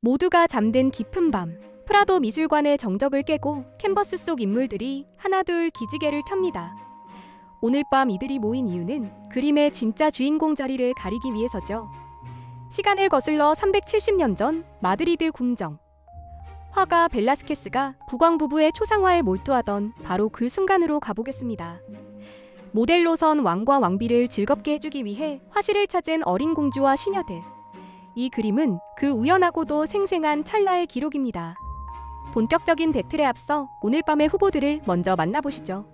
모두가 잠든 깊은 밤, 프라도 미술관의 정적을 깨고 캔버스 속 인물들이 하나둘 기지개를 탑니다. 오늘 밤 이들이 모인 이유는 그림의 진짜 주인공 자리를 가리기 위해서죠. 시간을 거슬러 370년 전 마드리드 궁정. 화가 벨라스케스가 국왕 부부의 초상화에 몰두하던 바로 그 순간으로 가보겠습니다. 모델로선 왕과 왕비를 즐겁게 해주기 위해 화실을 찾은 어린 공주와 시녀들. 이 그림은 그 우연하고도 생생한 찰나의 기록입니다. 본격적인 배틀에 앞서 오늘 밤의 후보들을 먼저 만나보시죠.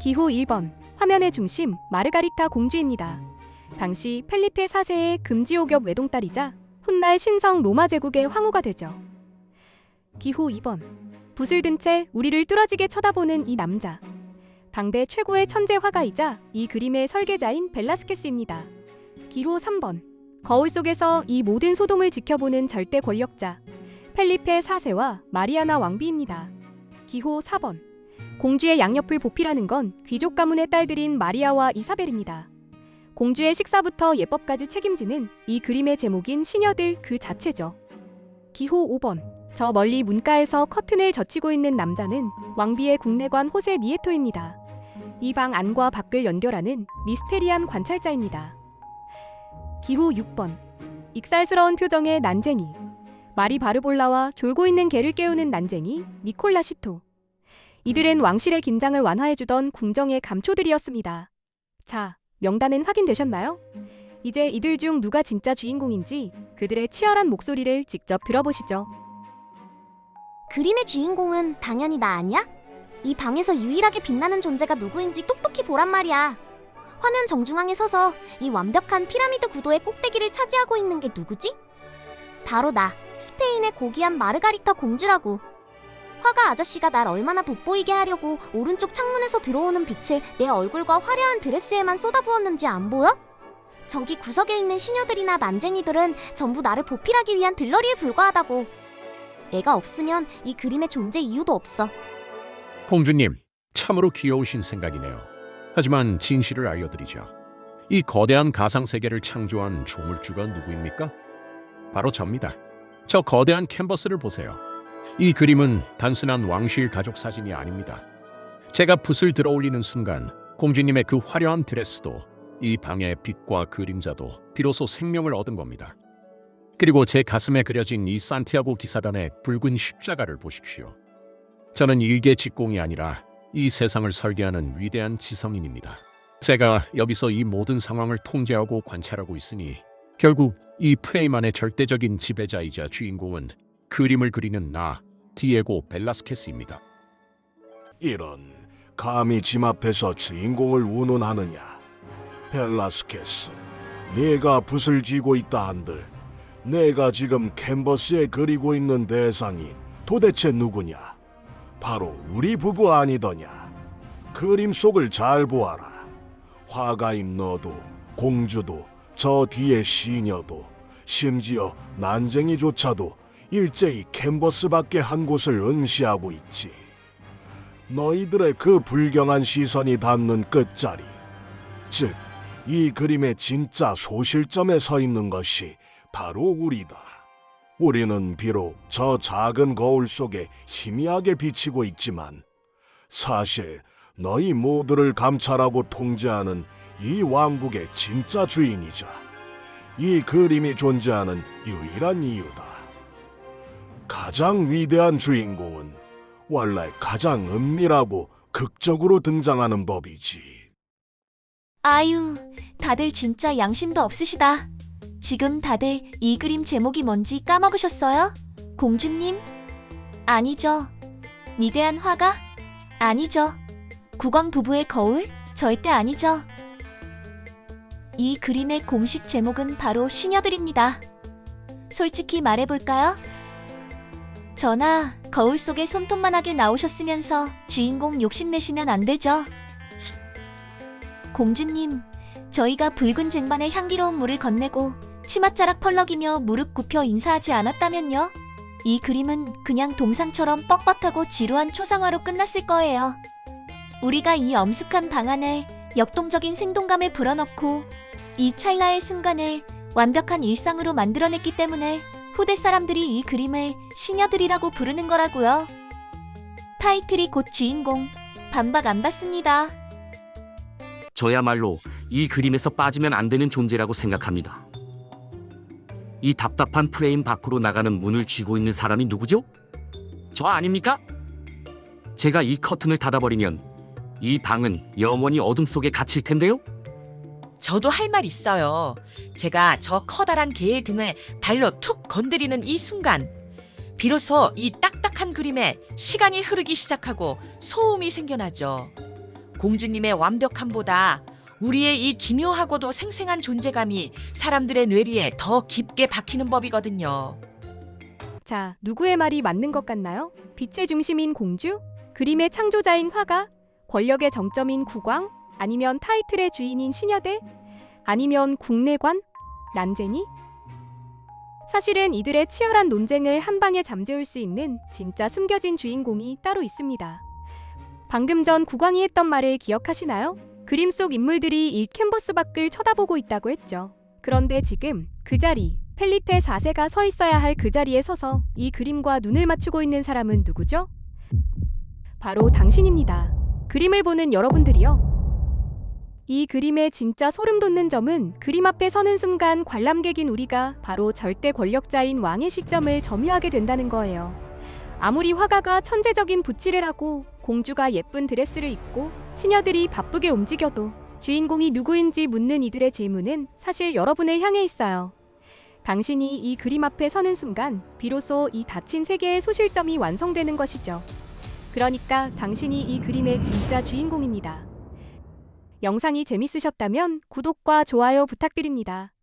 기호 1번, 화면의 중심 마르가리타 공주입니다. 당시 펠리페 4세의 금지옥엽 외동딸이자 훗날 신성 로마 제국의 황후가 되죠. 기호 2번, 붓을 든 채 우리를 뚫어지게 쳐다보는 이 남자. 당대 최고의 천재 화가이자 이 그림의 설계자인 벨라스케스입니다. 기호 3번, 거울 속에서 이 모든 소동을 지켜보는 절대 권력자 펠리페 4세와 마리아나 왕비입니다. 기호 4번, 공주의 양옆을 보필하는 건 귀족 가문의 딸들인 마리아와 이사벨입니다. 공주의 식사부터 예법까지 책임지는 이 그림의 제목인 시녀들 그 자체죠. 기호 5번, 저 멀리 문가에서 커튼을 젖히고 있는 남자는 왕비의 국내관 호세 니에토입니다. 이 방 안과 밖을 연결하는 미스테리한 관찰자입니다. 기호 6번, 익살스러운 표정의 난쟁이 마리 바르볼라와 졸고 있는 개를 깨우는 난쟁이 니콜라 시토. 이들은 왕실의 긴장을 완화해주던 궁정의 감초들이었습니다. 자, 명단은 확인되셨나요? 이제 이들 중 누가 진짜 주인공인지 그들의 치열한 목소리를 직접 들어보시죠. 그림의 주인공은 당연히 나 아니야? 이 방에서 유일하게 빛나는 존재가 누구인지 똑똑히 보란 말이야. 화면 정중앙에 서서 이 완벽한 피라미드 구도의 꼭대기를 차지하고 있는 게 누구지? 바로 나, 스페인의 고귀한 마르가리타 공주라고. 화가 아저씨가 날 얼마나 돋보이게 하려고 오른쪽 창문에서 들어오는 빛을 내 얼굴과 화려한 드레스에만 쏟아부었는지 안 보여? 저기 구석에 있는 시녀들이나 난쟁이들은 전부 나를 보필하기 위한 들러리에 불과하다고. 내가 없으면 이 그림의 존재 이유도 없어. 공주님, 참으로 귀여우신 생각이네요. 하지만 진실을 알려드리죠. 이 거대한 가상세계를 창조한 조물주가 누구입니까? 바로 접니다. 저 거대한 캔버스를 보세요. 이 그림은 단순한 왕실 가족 사진이 아닙니다. 제가 붓을 들어올리는 순간 공주님의 그 화려한 드레스도 이 방의 빛과 그림자도 비로소 생명을 얻은 겁니다. 그리고 제 가슴에 그려진 이 산티아고 기사단의 붉은 십자가를 보십시오. 저는 일개 직공이 아니라 이 세상을 설계하는 위대한 지성인입니다. 제가 여기서 이 모든 상황을 통제하고 관찰하고 있으니 결국 이 프레임만의 절대적인 지배자이자 주인공은 그림을 그리는 나, 디에고 벨라스케스입니다. 이런, 감히 짐 앞에서 주인공을 운운하느냐. 벨라스케스, 네가 붓을 쥐고 있다 한들 내가 지금 캔버스에 그리고 있는 대상이 도대체 누구냐? 바로 우리 부부 아니더냐? 그림 속을 잘 보아라. 화가인 너도, 공주도, 저 뒤에 시녀도, 심지어 난쟁이조차도 일제히 캔버스밖에 한 곳을 응시하고 있지. 너희들의 그 불경한 시선이 닿는 끝자리, 즉 이 그림의 진짜 소실점에 서 있는 것이 바로 우리다. 우리는 비록 저 작은 거울 속에 희미하게 비치고 있지만 사실 너희 모두를 감찰하고 통제하는 이 왕국의 진짜 주인이자 이 그림이 존재하는 유일한 이유다. 가장 위대한 주인공은 원래 가장 은밀하고 극적으로 등장하는 법이지. 아유, 다들 진짜 양심도 없으시다. 지금 다들 이 그림 제목이 뭔지 까먹으셨어요? 공주님? 아니죠. 위대한 화가? 아니죠. 국왕 부부의 거울? 절대 아니죠. 이 그림의 공식 제목은 바로 시녀들입니다. 솔직히 말해볼까요? 저나 거울 속에 손톱만하게 나오셨으면서 주인공 욕심내시면 안 되죠. 공주님, 저희가 붉은 쟁반에 향기로운 물을 건네고 치맛자락 펄럭이며 무릎 굽혀 인사하지 않았다면요? 이 그림은 그냥 동상처럼 뻣뻣하고 지루한 초상화로 끝났을 거예요. 우리가 이 엄숙한 방 안에 역동적인 생동감을 불어넣고 이 찰나의 순간을 완벽한 일상으로 만들어냈기 때문에 후대 사람들이 이 그림을 시녀들이라고 부르는 거라고요. 타이틀이 곧 주인공. 반박 안 받습니다. 저야말로 이 그림에서 빠지면 안 되는 존재라고 생각합니다. 이 답답한 프레임 밖으로 나가는 문을 쥐고 있는 사람이 누구죠? 저 아닙니까? 제가 이 커튼을 닫아버리면 이 방은 영원히 어둠 속에 갇힐 텐데요? 저도 할 말 있어요. 제가 저 커다란 개의 등을 발로 툭 건드리는 이 순간, 비로소 이 딱딱한 그림에 시간이 흐르기 시작하고 소음이 생겨나죠. 공주님의 완벽함보다 우리의 이 기묘하고도 생생한 존재감이 사람들의 뇌리에 더 깊게 박히는 법이거든요. 자, 누구의 말이 맞는 것 같나요? 빛의 중심인 공주? 그림의 창조자인 화가? 권력의 정점인 국왕? 아니면 타이틀의 주인인 시녀대? 아니면 국내관? 난제니? 사실은 이들의 치열한 논쟁을 한 방에 잠재울 수 있는 진짜 숨겨진 주인공이 따로 있습니다. 방금 전 국왕이 했던 말을 기억하시나요? 그림 속 인물들이 이 캔버스 밖을 쳐다보고 있다고 했죠. 그런데 지금 그 자리, 펠리테 4세가 서 있어야 할 그 자리에 서서 이 그림과 눈을 맞추고 있는 사람은 누구죠? 바로 당신입니다. 그림을 보는 여러분들이요. 이 그림의 진짜 소름 돋는 점은 그림 앞에 서는 순간 관람객인 우리가 바로 절대 권력자인 왕의 시점을 점유하게 된다는 거예요. 아무리 화가가 천재적인 붓질을 하고 공주가 예쁜 드레스를 입고 시녀들이 바쁘게 움직여도 주인공이 누구인지 묻는 이들의 질문은 사실 여러분을 향해 있어요. 당신이 이 그림 앞에 서는 순간 비로소 이 닫힌 세계의 소실점이 완성되는 것이죠. 그러니까 당신이 이 그림의 진짜 주인공입니다. 영상이 재밌으셨다면 구독과 좋아요 부탁드립니다.